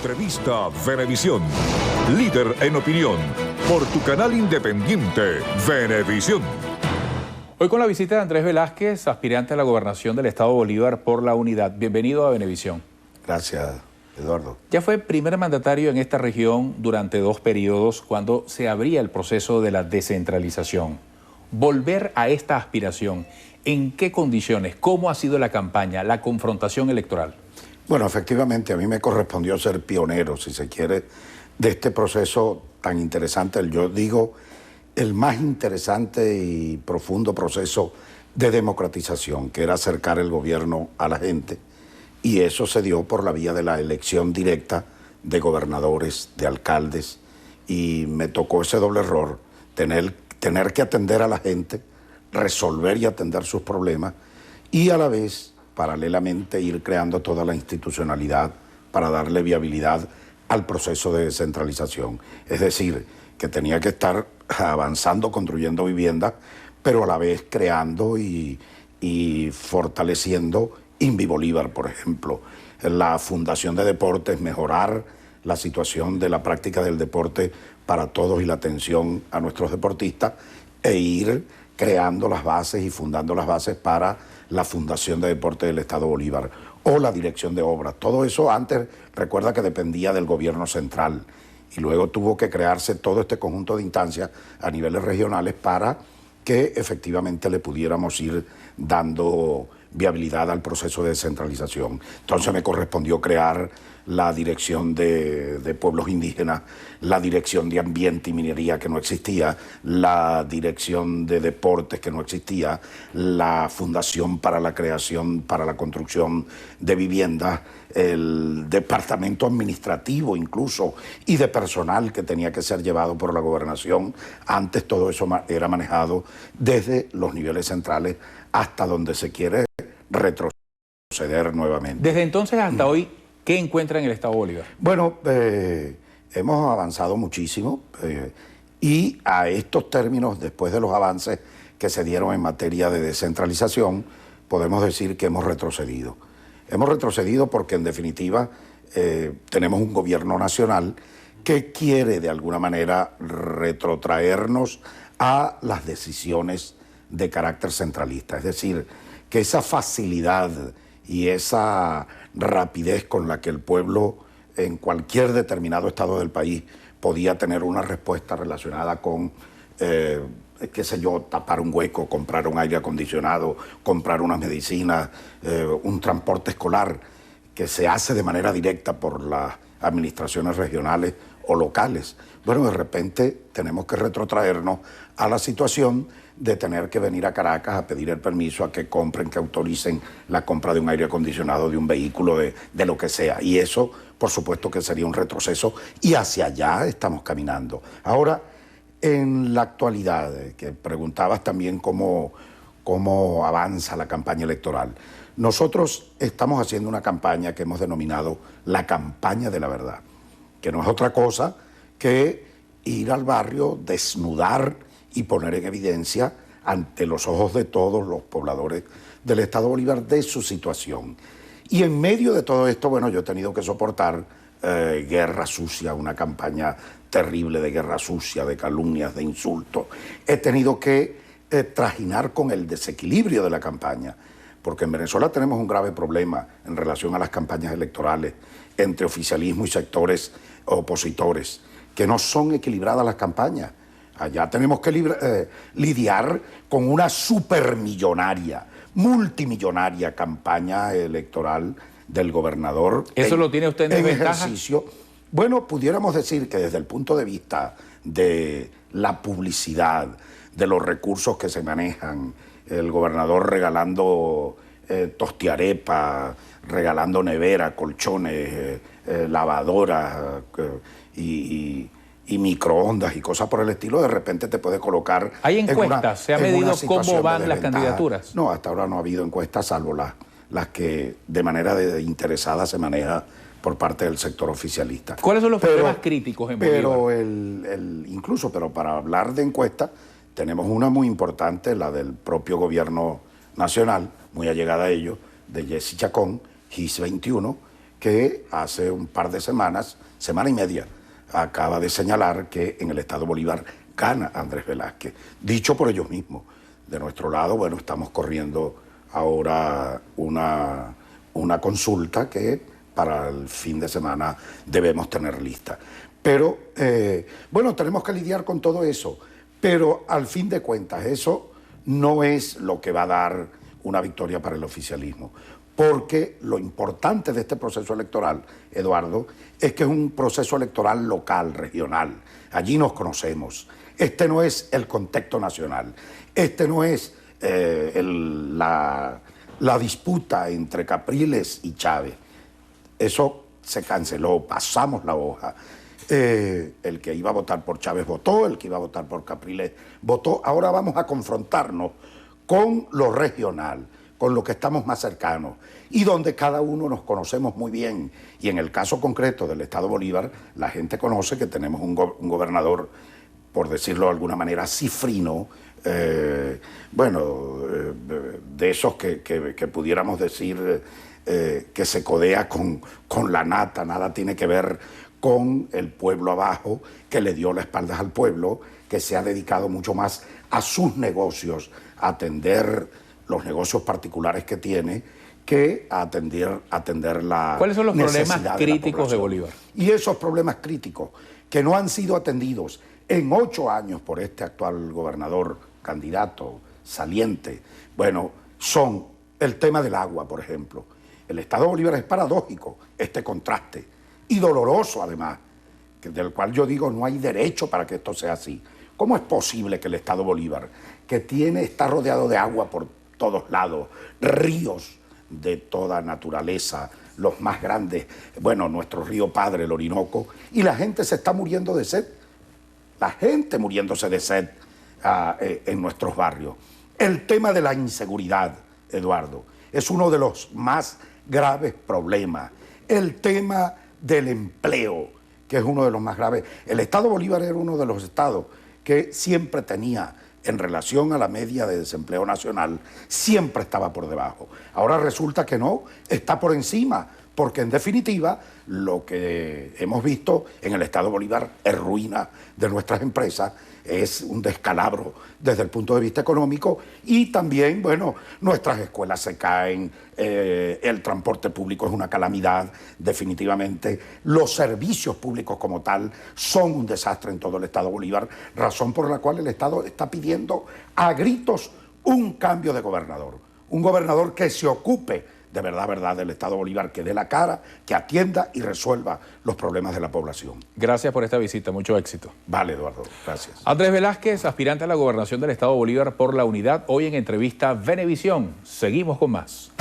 Entrevista Venevisión. Líder en opinión. Por tu canal independiente, Venevisión. Hoy con la visita de Andrés Velázquez, aspirante a la gobernación del Estado Bolívar por la Unidad. Bienvenido a Venevisión. Gracias, Eduardo. Ya fue primer mandatario en esta región durante 2 periodos cuando se abría el proceso de la descentralización. Volver a esta aspiración, ¿en qué condiciones? ¿Cómo ha sido la campaña, la confrontación electoral? Bueno, efectivamente, a mí me correspondió ser pionero, si se quiere, de este proceso tan interesante. Yo digo, el más interesante y profundo proceso de democratización, que era acercar el gobierno a la gente. Y eso se dio por la vía de la elección directa de gobernadores, de alcaldes. Y me tocó ese doble error, tener que atender a la gente, resolver y atender sus problemas, y a la vez, paralelamente, ir creando toda la institucionalidad para darle viabilidad al proceso de descentralización. Es decir, que tenía que estar avanzando, construyendo viviendas, pero a la vez creando y fortaleciendo INVI Bolívar, por ejemplo. La Fundación de Deportes, mejorar la situación de la práctica del deporte para todos y la atención a nuestros deportistas, e ir creando las bases y fundando las bases para la Fundación de Deportes del Estado Bolívar o la Dirección de Obras. Todo eso antes, recuerda que dependía del gobierno central, y luego tuvo que crearse todo este conjunto de instancias a niveles regionales para que efectivamente le pudiéramos ir dando viabilidad al proceso de descentralización. Entonces me correspondió crear la Dirección de Pueblos Indígenas, la Dirección de Ambiente y Minería, que no existía, la Dirección de Deportes, que no existía, la Fundación para la Creación, para la Construcción de Viviendas, el Departamento Administrativo incluso, y de personal que tenía que ser llevado por la gobernación. Antes todo eso era manejado desde los niveles centrales hasta donde se quiere retroceder nuevamente. Desde entonces hasta hoy, ¿qué encuentra en el Estado Bolívar? Bueno, hemos avanzado muchísimo, y a estos términos, después de los avances que se dieron en materia de descentralización, podemos decir que hemos retrocedido. Hemos retrocedido porque, en definitiva, tenemos un gobierno nacional que quiere, de alguna manera, retrotraernos a las decisiones de carácter centralista. Es decir, que esa facilidad y esa rapidez con la que el pueblo en cualquier determinado estado del país podía tener una respuesta relacionada con, qué sé yo, tapar un hueco, comprar un aire acondicionado, comprar unas medicinas, un transporte escolar, que se hace de manera directa por las administraciones regionales o locales. Bueno, de repente tenemos que retrotraernos a la situación de tener que venir a Caracas a pedir el permiso a que compren, que autoricen la compra de un aire acondicionado, de un vehículo, de lo que sea. Y eso, por supuesto, que sería un retroceso, y hacia allá estamos caminando. Ahora, en la actualidad, que preguntabas también cómo avanza la campaña electoral, nosotros estamos haciendo una campaña que hemos denominado la campaña de la verdad, que no es otra cosa que ir al barrio, desnudar y poner en evidencia ante los ojos de todos los pobladores del Estado Bolívar de su situación. Y en medio de todo esto, bueno, yo he tenido que soportar guerra sucia, una campaña terrible de guerra sucia, de calumnias, de insultos. He tenido que trajinar con el desequilibrio de la campaña, porque en Venezuela tenemos un grave problema en relación a las campañas electorales entre oficialismo y sectores opositores, que no son equilibradas las campañas. Allá tenemos que lidiar con una supermillonaria, multimillonaria campaña electoral del gobernador. ¿Eso lo tiene usted en ventaja? Ejercicio. Bueno, pudiéramos decir que desde el punto de vista de la publicidad, de los recursos que se manejan, el gobernador regalando tostiarepa, regalando nevera, colchones, lavadoras y microondas y cosas por el estilo, de repente te puede colocar... ¿Hay encuestas? ¿Se ha medido cómo van las candidaturas? No, hasta ahora no ha habido encuestas, salvo las que de manera interesada se maneja por parte del sector oficialista. ¿Cuáles son los problemas críticos en Bolívar? Pero para hablar de encuestas, tenemos una muy importante, la del propio gobierno nacional, muy allegada a ellos, de Jessy Chacón, GIS 21, que hace un par de semanas, semana y media, acaba de señalar que en el estado Bolívar gana Andrés Velázquez, dicho por ellos mismos. De nuestro lado, bueno, estamos corriendo ahora una consulta que para el fin de semana debemos tener lista. Pero, bueno, tenemos que lidiar con todo eso, pero al fin de cuentas eso no es lo que va a dar una victoria para el oficialismo, porque lo importante de este proceso electoral, Eduardo, es que es un proceso electoral local, regional. Allí nos conocemos. Este no es el contexto nacional. Este no es la disputa entre Capriles y Chávez. Eso se canceló, pasamos la hoja. El que iba a votar por Chávez votó, el que iba a votar por Capriles votó. Ahora vamos a confrontarnos con lo regional, con lo que estamos más cercanos y donde cada uno nos conocemos muy bien. Y en el caso concreto del estado Bolívar, la gente conoce que tenemos un gobernador, por decirlo de alguna manera, cifrino, de esos que pudiéramos decir que se codea con la nata, nada tiene que ver con el pueblo abajo, que le dio las espaldas al pueblo, que se ha dedicado mucho más a sus negocios, a atender los negocios particulares que tiene, que a atender la ¿Cuáles son los necesidad problemas críticos de Bolívar? Y esos problemas críticos que no han sido atendidos en 8 años por este actual gobernador, candidato, saliente, bueno, son el tema del agua, por ejemplo. El estado Bolívar es paradójico, este contraste, y doloroso además, del cual yo digo no hay derecho para que esto sea así. ¿Cómo es posible que el estado Bolívar, que está rodeado de agua por todos lados, ríos de toda naturaleza, los más grandes, bueno, nuestro río padre, el Orinoco, y la gente se está muriendo de sed? La gente muriéndose de sed en nuestros barrios. El tema de la inseguridad, Eduardo, es uno de los más graves problemas. El tema del empleo, que es uno de los más graves. El estado Bolívar era uno de los estados que siempre tenía, en relación a la media de desempleo nacional, siempre estaba por debajo. Ahora resulta que no, está por encima, porque en definitiva lo que hemos visto en el estado Bolívar es ruina de nuestras empresas, es un descalabro desde el punto de vista económico y también, bueno, nuestras escuelas se caen, el transporte público es una calamidad, definitivamente, los servicios públicos como tal son un desastre en todo el estado Bolívar, razón por la cual el estado está pidiendo a gritos un cambio de gobernador, un gobernador que se ocupe de verdad, del estado Bolívar, que dé la cara, que atienda y resuelva los problemas de la población. Gracias por esta visita, mucho éxito. Vale, Eduardo, gracias. Andrés Velázquez, aspirante a la gobernación del estado Bolívar por la Unidad, hoy en entrevista Venevisión. Seguimos con más.